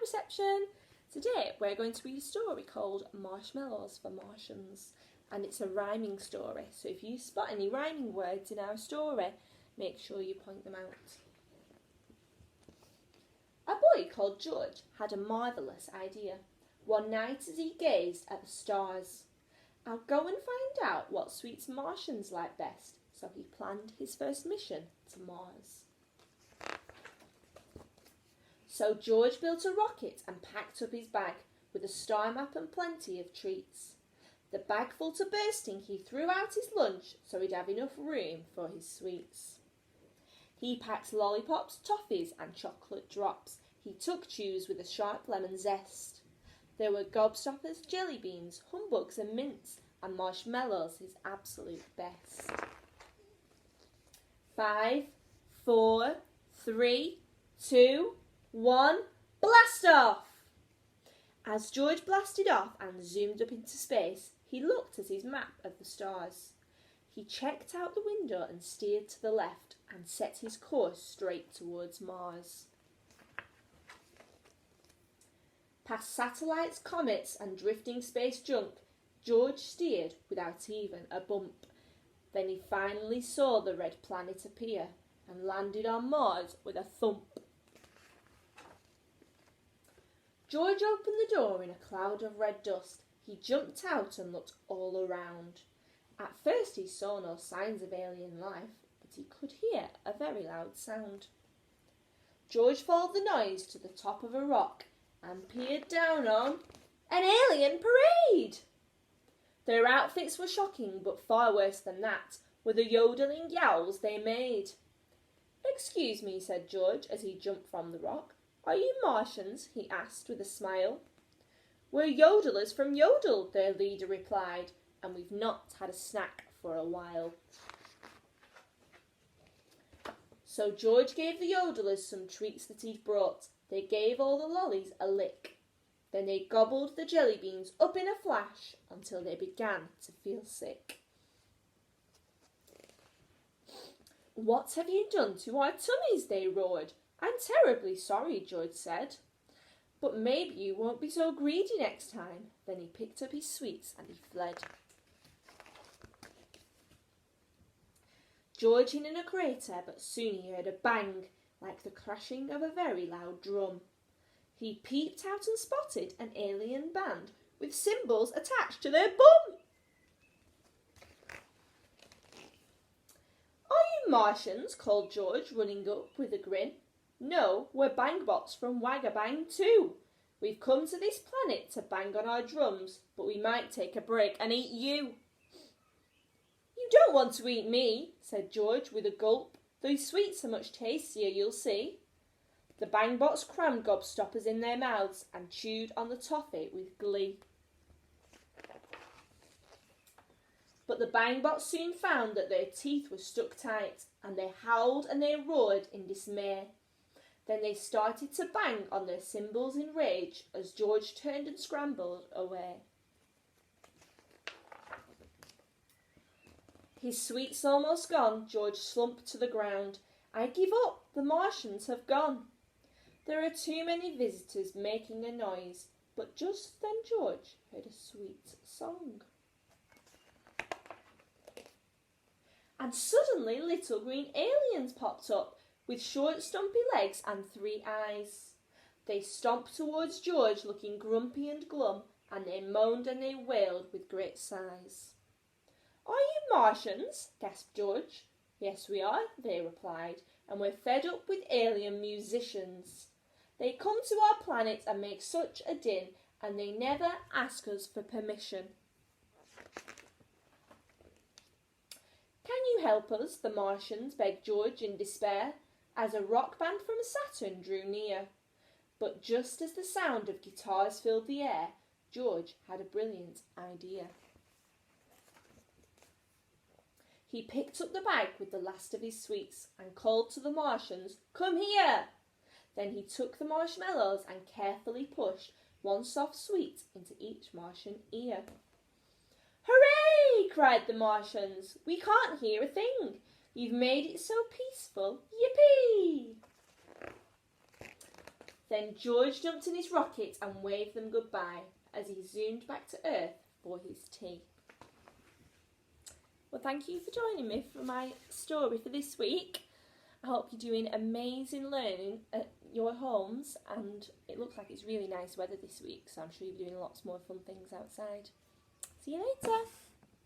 reception. Today we're going to read a story called Marshmallows for Martians, and it's a rhyming story, so if you spot any rhyming words in our story, make sure you point them out. A boy called George had a marvellous idea. One night as he gazed at the stars, "I'll go and find out what sweets Martians like best," so he planned his first mission to Mars. So George built a rocket and packed up his bag with a star map and plenty of treats. The bag full to bursting, he threw out his lunch so he'd have enough room for his sweets. He packed lollipops, toffees and chocolate drops. He took chews with a sharp lemon zest. There were gobstoppers, jelly beans, humbugs and mints, and marshmallows, his absolute best. 5, 4, 3, 2, 1, blast off! As George blasted off and zoomed up into space, he looked at his map of the stars. He checked out the window and steered to the left and set his course straight towards Mars. Past satellites, comets and drifting space junk, George steered without even a bump. Then he finally saw the red planet appear and landed on Mars with a thump. George opened the door in a cloud of red dust. He jumped out and looked all around. At first he saw no signs of alien life, but he could hear a very loud sound. George followed the noise to the top of a rock and peered down on an alien parade. Their outfits were shocking, but far worse than that were the yodeling yowls they made. "Excuse me," said George as he jumped from the rock. "Are you Martians?" he asked with a smile. "We're yodelers from Yodel," their leader replied, "and we've not had a snack for a while." So George gave the yodelers some treats that he'd brought. They gave all the lollies a lick. Then they gobbled the jelly beans up in a flash until they began to feel sick. "What have you done to our tummies?" they roared. "I'm terribly sorry," George said. "But maybe you won't be so greedy next time." Then he picked up his sweets and he fled. George hid in a crater, but soon he heard a bang, like the crashing of a very loud drum. He peeped out and spotted an alien band with cymbals attached to their bum. "Are you Martians?" called George, running up with a grin. "No, we're Bangbots from Wagabang too. We've come to this planet to bang on our drums, but we might take a break and eat you." "You don't want to eat me," said George with a gulp. "Those sweets are much tastier, you'll see." The Bangbots crammed gobstoppers in their mouths and chewed on the toffee with glee. But the Bangbots soon found that their teeth were stuck tight, and they howled and they roared in dismay. Then they started to bang on their cymbals in rage as George turned and scrambled away. His sweets almost gone, George slumped to the ground. "I give up, the Martians have gone." There are too many visitors making a noise, but just then George heard a sweet song. And suddenly little green aliens popped up with short stumpy legs and 3 eyes. They stomped towards George looking grumpy and glum, and they moaned and they wailed with great sighs. "Are you Martians?" gasped George. "Yes, we are," they replied, "and we're fed up with alien musicians. They come to our planet and make such a din, and they never ask us for permission." "Can you help us?" the Martians begged George in despair, as a rock band from Saturn drew near. But just as the sound of guitars filled the air, George had a brilliant idea. He picked up the bag with the last of his sweets and called to the Martians, "Come here!" Then he took the marshmallows and carefully pushed one soft sweet into each Martian ear. "Hooray!" cried the Martians. "We can't hear a thing. You've made it so peaceful. Yippee!" Then George jumped in his rocket and waved them goodbye as he zoomed back to Earth for his tea. Well, thank you for joining me for my story for this week. I hope you're doing amazing learning at your homes, and it looks like it's really nice weather this week, so I'm sure you'll be doing lots more fun things outside. See you later.